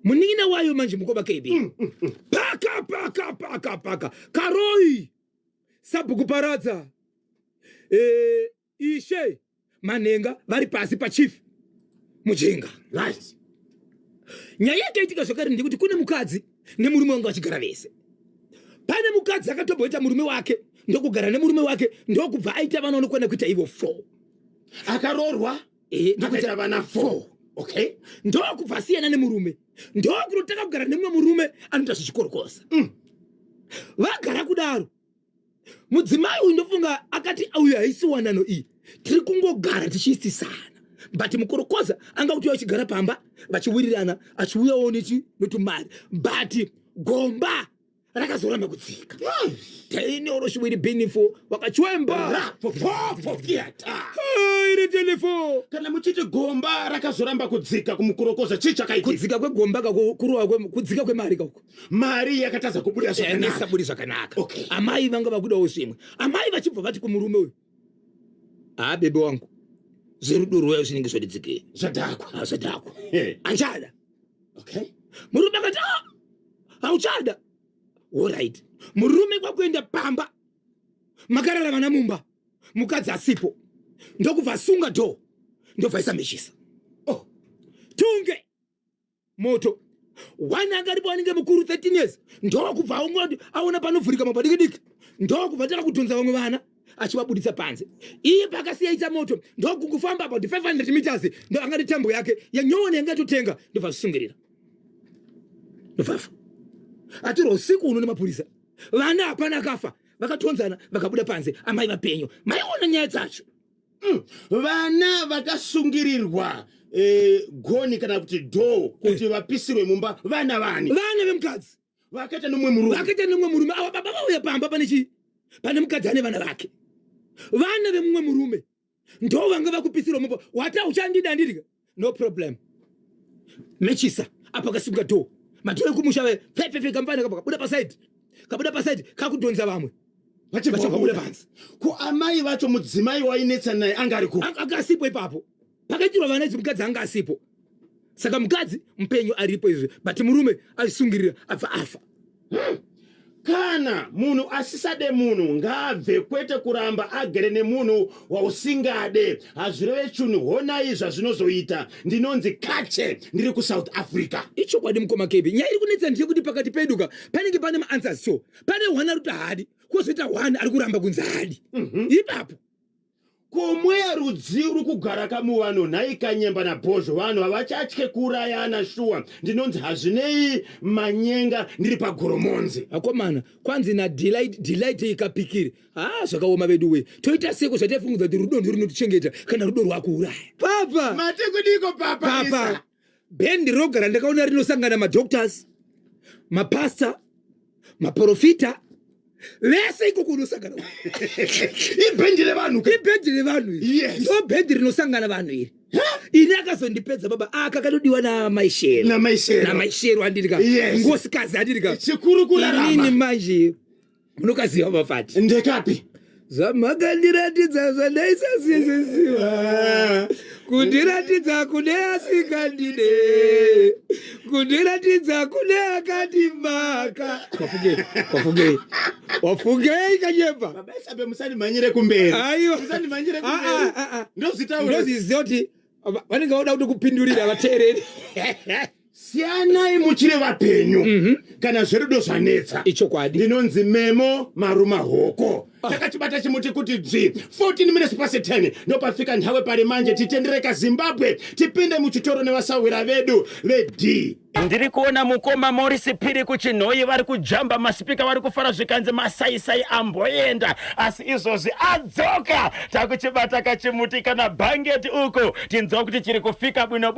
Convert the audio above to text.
munina wayo manje mukoba KB paka karoi sabu kuparadza ishe manenga vari pasi pa chief mujinga right nyaya yakaitika zvakare ndikuti kune mukadzi nemurume wanga vachigara vese pane mukadzi akatomboita murume wake ndokugara nemurume wake ndokubva aita vana vanokwana kuita ivo 4 akarorwa ndikuita vana 4 okay ndokubva asiyana nemurume ndokunotaka kugara nemumwe murume anoita zvichikorokosa vagara kudaro mudzimai uyu ndofunga akati auyo haisi wanano iyi tiri kungogara tichiisisana but mukorokoza anga kuti vachigara pamba vachiwirirana achiuyawo notumari but gomba rakazoramba kudzika taini oroshwiri benifo wakachwemba iri telefo kana muchiti gomba rakazoramba kudzika kumukorokoza chii chakaitika kudzika kwegomba kurowa kudzika kwemari kako mari yakataza kubuda zvakanaka saburi zvakanaka amai vanga vakudawo zvimwe amai vachibva vati kumurume uyu bebe wangu zverudo rwayo zvinenge zvadidzikei zvadhakwa anchada murume akati hauchada alright murume kwakuenda pamba makarara vana mumba mukadzi asipo ndokubva sunga dho ndobva isameshisa tunge moto wana akaripo anenge mukuru 13 years ndokubva aona panovhurika mabadikidiki ndokubva taka kutonza vamwe vana achivabudisa panze iye pakasiyaita moto ndokungufamba about 500 meters ndo angati tambo yake yanyowani yangatotenga ndobva zvisungirira ndobvafa atiro usiku uno nemapurisa vana hapana kafa vakatonzana vakabuda panze amai vapenyu maiona nyaya dzacho vana vakasungirirwa goni kana kuti dho kuti vapisirwe mumba vana vemukadzi vakaita nemumwe murume ava baba vauya pamba pane mukadzi ane vana vake vana vemumwe murume ndo vanga vakupisirwa mumba wati uchandida ndirika no problem mechisa apa kasimuka dho matore kumusha pepepe kampani kabuda pasaidi kakudonza vamwe vachabuda pansi ku amai vacho mudzimai wainetsa naye anga ari ku akasipo ipapo pakaitirwa vana idzi mukadzi anga asipo saka mukadzi mupenyu aripo izvi but murume azvisungirira abva afa kana munhu asisade munhu ngaabve kwete kuramba agere nemunhu wausingade hazvireve chunhu honai zvazvinozoita ndinonzi kache ndiri kuSouth Africa ichokwadi mukoma KB nyaya iri kunetsa ndiyekuti pakati peduka panenge pane maanswers so pane one ari kuti hadi kwozoita one ari kuramba kunzi hadi ipapo komweya rudzi uri kugara kamuvanhu nhai kanyemba nabhozho vanhu havachatye kuurayana shuwa ndinonzi hazvinei manyenga ndiri pagoromonzi akomana kwanzi nadelight ikapikiri zvakaoma vedu we toita seko zvataifungudza kuti rudo ndirinotichengeta kana rudo rwakuuraya papa matekudiko papa bhendi rogara ndakaona rinosangana madoctors mapasta maprofita vese ikoko unosangana ibhendi revanhu ndo bhendi rinosangana vanhu iri ini akazondipedza baba kakatodiwa namaishero andirika ngosikazi andirika chikuru kurarama inini manje munokaziva mafati ndekapi zvamakandiratidza zvandaisasiyesiwa kundiratidza kune asikandide kundiratidza kune akandimaka wafungei kanyemba babasabe musandimanyire kumberi aiwa musandimanyire kumberi ndozviziva kuti vanenge vauda kuti kupindurira vateereri siyanai muchire vapenyu kana zverudo zvanetsa ichokwadi ndinonzi memo maruma hoko takachibata chimuti kuti 14 minutes past 10 ndopafika nthawe pari manje titendereka Zimbabwe tipinde muchitoro nevasawira vedu vedi ndiri kuona mukoma Morris Phiri kuchinhoyi vari kujamba masipika vari kufara zvikanzi masaisai amboenda asi izvozvi adzoka takuchibata kachimuti kana bhangeti uko tinzwa kuti chiri kufika bwino